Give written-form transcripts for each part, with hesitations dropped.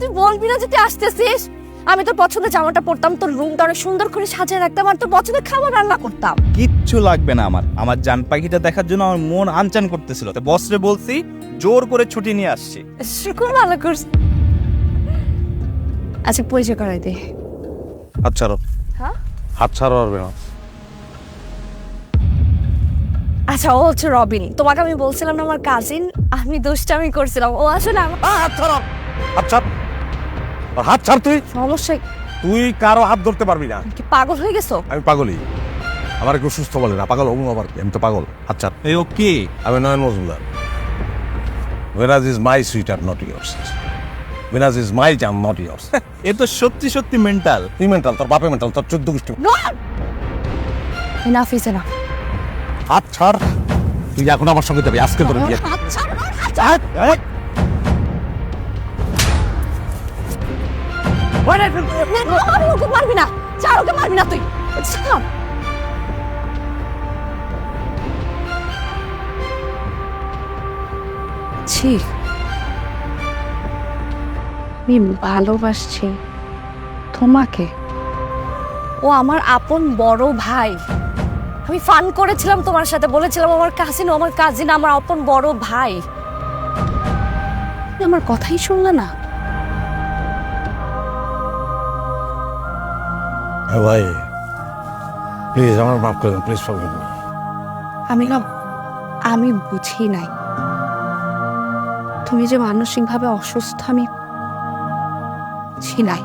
তুই বলবি না যে তুই আসতেছিস? আমি তোর পছন্দের জামাটা পরতাম, তোর রুমটা অনেক সুন্দর করে সাজিয়ে রাখতাম, আর তোর পছন্দের খাবার রান্না করতাম। কিচ্ছু লাগবে না আমার জান পাখিটা দেখার জন্য আমার মন আনচান করতেছিল। তো বসরে বলছি জোর করে ছুটি নিয়ে আসছি। খুব ভালো করছিস। আচ্ছা পরিচয় করাই দে। হাত ছাড়ো, হ্যাঁ হাত ছাড়ো পারবে না। আচ্ছা, ও হচ্ছে রবিন। তোমাকে আমি বলছিলাম না আমার কাজিন, আমি দুষ্টামি করছিলাম। ও আসলে হাত ছাড়ো, হাত ছাড়, হাত ছাড়। সমস্যা তুই কারো হাত ধরতে পারবি না। কি, পাগল হয়ে গেছো? আমি পাগলই, আমার একটু সুস্থ বলে না, পাগল হবো আবার কি? আমি তো পাগল। হাত ছাড়। এই ওকে, আমি নয়ন Majumdar. Venus is my sweetheart, not yours. Venus is my jam, not yours. এ তো সত্যি সত্যি মেন্টাল। তুই মেন্টাল, তোর বাপে মেন্টাল, তোর 14 গোষ্ঠী। Enough is enough. হাত ছাড়। তুই এখন আমার সঙ্গে যাবি, আজকে তোর বিয়ে। ওকে মারবি না, ছাড়, ওকে মারবি না তুই। ছাড়। ছি, আমি ভালোবাসছি তোমাকে। ও আমার আপন বড় ভাই। আমি ফান করেছিলাম তোমার সাথে, বলেছিলাম আমার কাজিন, আমার কাজিন আমার আপন বড় ভাই। তুমি আমার কথাই শুনলে না। ভাই প্লিজ আমার মাফ করে দেন, প্লিজ ফরগিভ মি। আমি বুঝি নাই তুমি যে মানসিকভাবে অসুস্থ, আমি বুঝি নাই।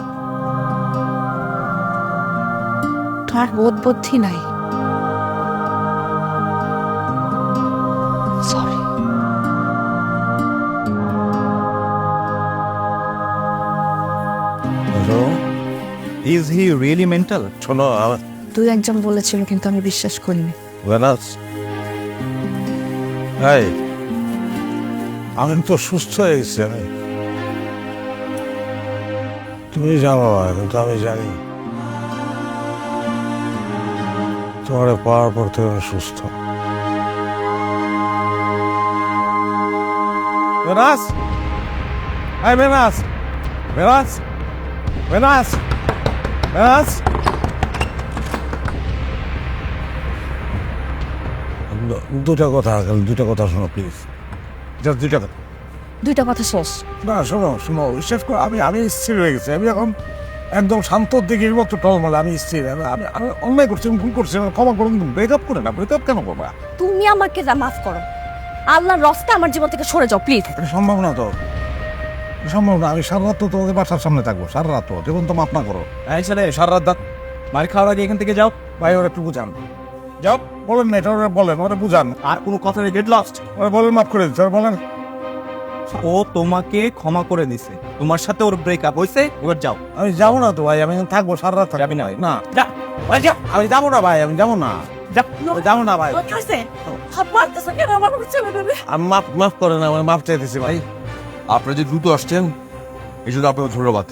তোমার বোধ বুদ্ধি নাই। Sorry. Is he really mental? শোনো, দুই একজন বলেছিল, কিন্তু আমি বিশ্বাস করিনি। ভেনাস, এই আমি তো সুস্থ হয়ে গেছি। আমি, তুমি জানো না, কিন্তু আমি জানি তোমার পাওয়ার পর থেকে আমি সুস্থ। ভেনাস, এই ভেনাস, ভেনাস, ভেনাস, ভেনাস। দুটা কথা শোনো প্লিজ, জাস্ট দুটা কথা। দুইটা কথা শেষ। না শোনো বিশ্বাস করো, আমি স্থির হয়ে গেছি। আমি এখন একদম শান্ত দিকের মতো টলমল। আমি স্থির। আমি অন্যায় করছি, ভুল করছি, ক্ষমা করুন। ব্রেকআপ করে না, ব্রেকআপ কেন করবা? তুমি আমাকে মাফ করো। আল্লাহর রস্তে আমার জীবন থেকে সরে যাও প্লিজ। এটা সম্ভব না তো, সম্ভব না। আমি সারা রাত তো তোমাদের বাসার সামনে থাকবো, সারা রাত তো, যেমন তো মাফ না করো। এই ছেলে, সারা রাত মার খাওয়ার আগে এখান থেকে যাও। ভাই ওরা একটু বুঝান, যাও। বলেন না এটা, ওরা বলেন, ওরা বুঝান। আর কোনো কথা নেই, গেট লস্ট। ওরা বলেন মাফ করে দিচ্ছে, ওরা বলেন। ও তোমাকে ক্ষমা করে দিছে, তোমার সাথে ওর ব্রেকআপ হইছে, এবার যাও। আমি যাবো না তো ভাই, আমি এখানে থাকবো, সারা রাত থাকবো। যাবি না? না যা, ওই যা। আমি যাবো না ভাই, আমি যাবো না, যা। যাবো না ভাই। আমি মাফ করেন, আমার মাফ চাইতেছি ভাই। আপনারা যে দ্রুত আসছেন এই জন্য আপনাকে ধন্যবাদ।